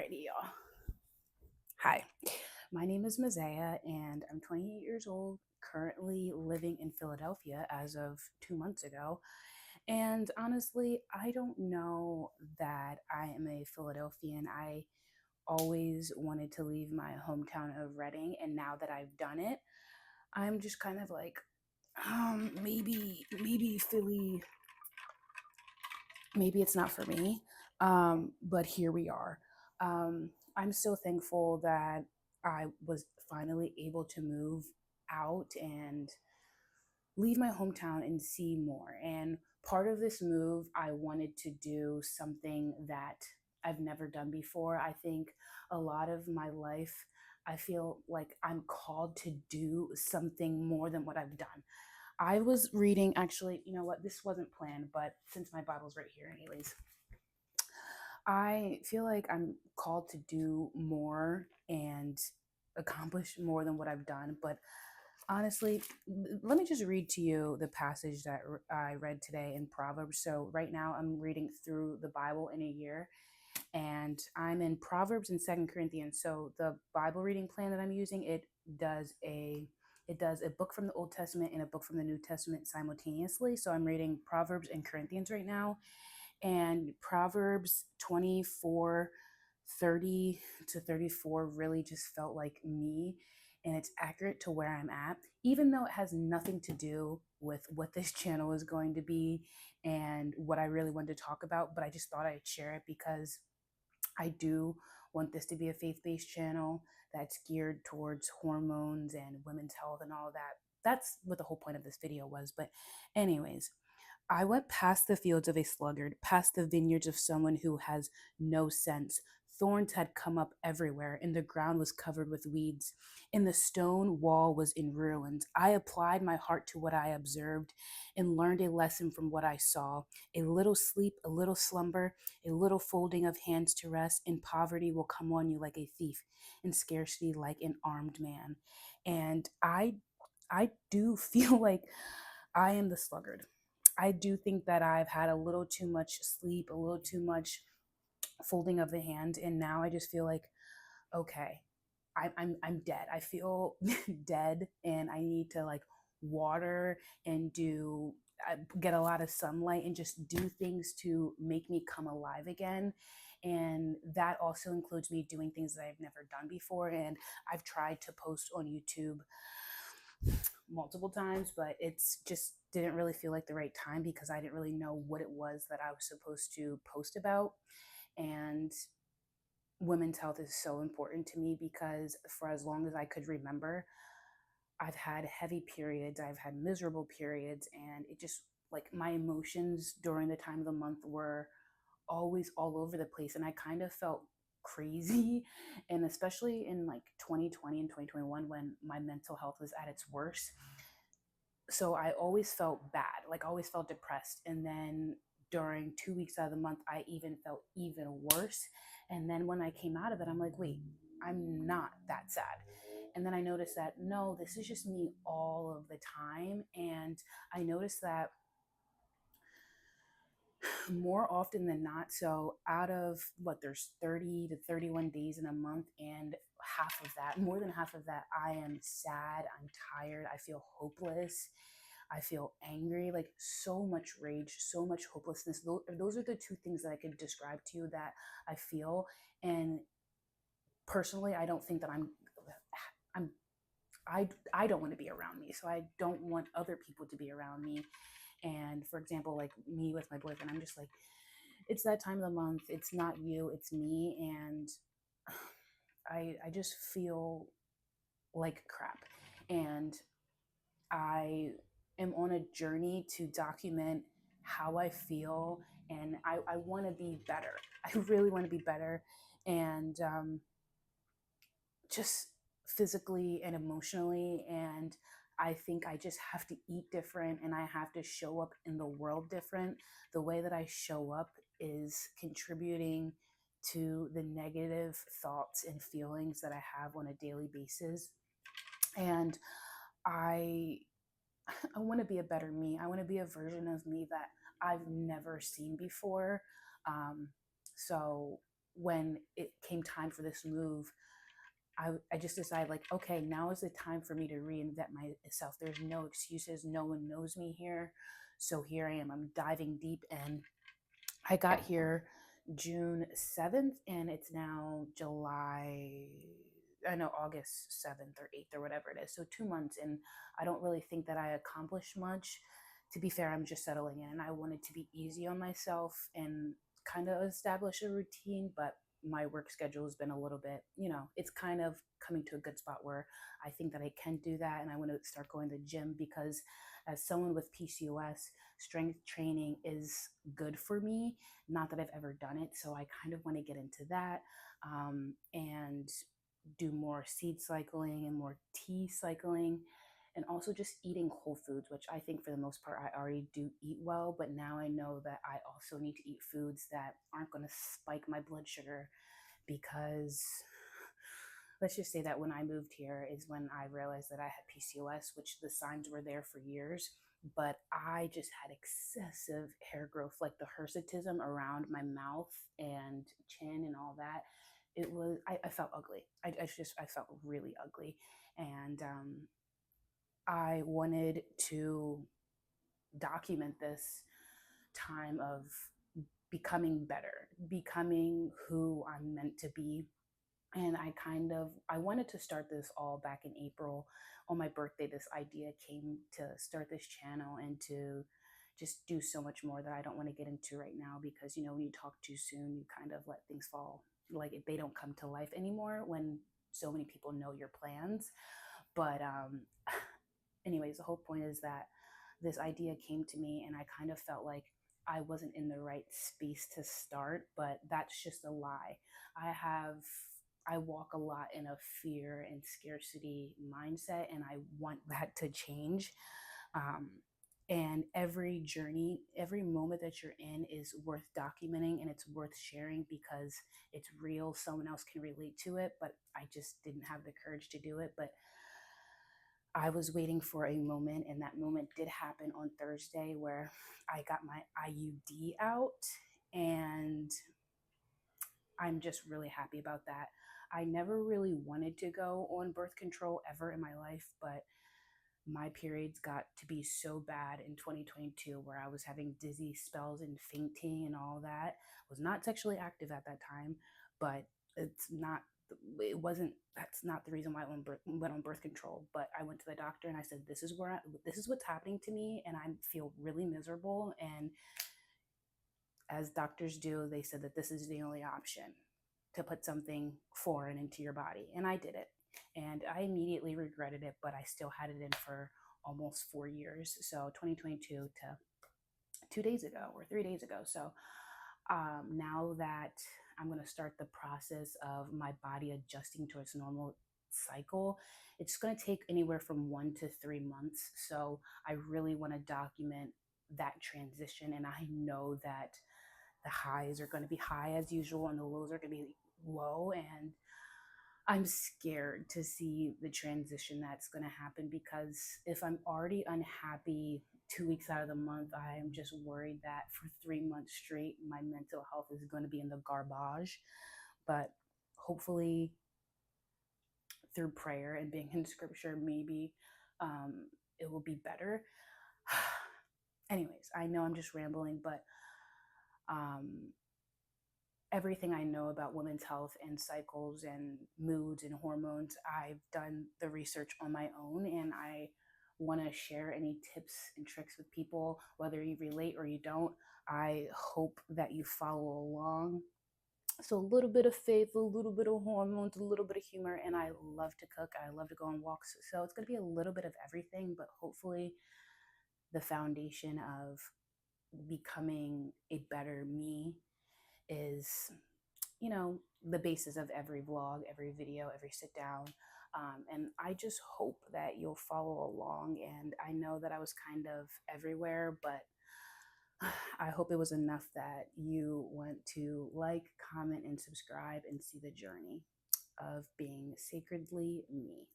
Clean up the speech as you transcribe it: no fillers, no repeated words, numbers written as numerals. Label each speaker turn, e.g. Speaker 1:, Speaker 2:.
Speaker 1: Alrighty, y'all. Hi, my name is Mazaya, and I'm 28 years old, currently living in Philadelphia as of 2 months ago. And honestly, I don't know that I am a Philadelphian. I always wanted to leave my hometown of Reading, and now that I've done it, I'm just kind of like, maybe Philly, maybe it's not for me. But here we are. I'm so thankful that I was finally able to move out and leave my hometown and see more. And part of this move, I wanted to do something that I've never done before. I think a lot of my life, I feel like I'm called to do something more than what I've done. I was reading, actually, you know what, this wasn't planned, but since my Bible's right here, anyways, I feel like I'm called to do more and accomplish more than what I've done. But honestly, let me just read to you the passage that I read today in Proverbs. So, right now, I'm reading through the Bible in a year, and I'm in Proverbs and Second Corinthians. So, the Bible reading plan that I'm using, does a it does a book from the Old Testament and a book from the New Testament simultaneously. So I'm reading Proverbs and Corinthians right now, and Proverbs 24:30 to 34 really just felt like me, and it's accurate to where I'm at, even though it has nothing to do with what this channel is going to be and what I really wanted to talk about. But I just thought I'd share it because I do want this to be a faith-based channel that's geared towards hormones and women's health and all of that. That's what the whole point of this video was. But anyways, I went past the fields of a sluggard, past the vineyards of someone who has no sense. Thorns had come up everywhere, and the ground was covered with weeds, and the stone wall was in ruins. I applied my heart to what I observed and learned a lesson from what I saw. A little sleep, a little slumber, a little folding of hands to rest, and poverty will come on you like a thief, and scarcity like an armed man. And I do feel like I am the sluggard. I do think that I've had a little too much sleep, a little too much folding of the hand, and now I just feel like, okay, I'm dead. I feel dead, and I need to like water and get a lot of sunlight and just do things to make me come alive again. And that also includes me doing things that I've never done before. And I've tried to post on YouTube multiple times, but it's just didn't really feel like the right time because I didn't really know what it was that I was supposed to post about. And women's health is so important to me because for as long as I could remember, I've had heavy periods, I've had miserable periods, and it just like my emotions during the time of the month were always all over the place. And I kind of felt crazy. And especially in like 2020 and 2021 when my mental health was at its worst, so I always felt bad, like I always felt depressed. And then during 2 weeks out of the month, I even felt even worse. And then when I came out of it, I'm like, wait, I'm not that sad. And then I noticed that no, this is just me all of the time. And I noticed that more often than not, so out of what, there's 30 to 31 days in a month, and half of that, more than half of that, I am sad, I'm tired, I feel hopeless, I feel angry, like so much rage, so much hopelessness. Those are the two things that I could describe to you that I feel. And personally, I don't think that I'm I don't want to be around me, so I don't want other people to be around me. And for example, like me with my boyfriend, I'm just like, it's that time of the month, it's not you, it's me. And I just feel like crap. And I am on a journey to document how I feel, and I want to be better. I really want to be better. And just physically and emotionally. And I think I just have to eat different, and I have to show up in the world different. The way that I show up is contributing to the negative thoughts and feelings that I have on a daily basis. And I I want to be a better me. I want to be a version of me that I've never seen before. Um, so when it came time for this move, I just decided, like, okay, now is the time for me to reinvent myself. There's no excuses. No one knows me here. So here I am. I'm diving deep in. I got here June 7th, and it's now July, I know, August 7th or 8th or whatever it is. So 2 months, and I don't really think that I accomplished much. To be fair, I'm just settling in. I wanted to be easy on myself and kind of establish a routine, but my work schedule has been a little bit, it's kind of coming to a good spot where I think that I can do that. And I want to start going to the gym because, as someone with PCOS, strength training is good for me. Not that I've ever done it, so I kind of want to get into that, and do more seed cycling and more tea cycling, and also just eating whole foods, which I think for the most part I already do eat well, but now I know that I also need to eat foods that aren't going to spike my blood sugar. Because let's just say that when I moved here is when I realized that I had PCOS, which the signs were there for years, but I just had excessive hair growth, like the hirsutism around my mouth and chin and all that. It was, I felt ugly. I felt really ugly. And I wanted to document this time of becoming better, becoming who I'm meant to be. And I wanted to start this all back in April. On my birthday, this idea came to start this channel and to just do so much more that I don't want to get into right now, because when you talk too soon, you kind of let things fall, like if they don't come to life anymore when so many people know your plans. But anyways, the whole point is that this idea came to me and I kind of felt like I wasn't in the right space to start, but that's just a lie. I have I walk a lot in a fear and scarcity mindset, and I want that to change. Um, and every journey, every moment that you're in is worth documenting and it's worth sharing because it's real. Someone else can relate to it, but I just didn't have the courage to do it. But I was waiting for a moment, and that moment did happen on Thursday where I got my IUD out, and I'm just really happy about that. I never really wanted to go on birth control ever in my life, but my periods got to be so bad in 2022 where I was having dizzy spells and fainting and all that. I was not sexually active at that time, but it's not it wasn't that's not the reason why I went on birth control. But I went to the doctor and I said, this is what's happening to me, and I feel really miserable. And as doctors do, they said that this is the only option, to put something foreign into your body. And I did it. And I immediately regretted it, but I still had it in for almost 4 years. So 2022 to 2 days ago or 3 days ago. So now that I'm going to start the process of my body adjusting to its normal cycle, it's going to take anywhere from 1 to 3 months. So I really want to document that transition. And I know that the highs are going to be high as usual and the lows are going to be low. And I'm scared to see the transition that's going to happen, because if I'm already unhappy 2 weeks out of the month, I am just worried that for 3 months straight, my mental health is going to be in the garbage. But hopefully, through prayer and being in scripture, maybe it will be better. Anyways, I know I'm just rambling, but um, everything I know about women's health and cycles and moods and hormones, I've done the research on my own, and I want to share any tips and tricks with people, whether you relate or you don't. I hope that you follow along. So, a little bit of faith, a little bit of hormones, a little bit of humor, and I love to cook. I love to go on walks. So, it's going to be a little bit of everything, but hopefully, the foundation of becoming a better me is, the basis of every vlog, every video, every sit down. And I just hope that you'll follow along. And I know that I was kind of everywhere, but I hope it was enough that you want to like, comment, and subscribe and see the journey of being sacredly me.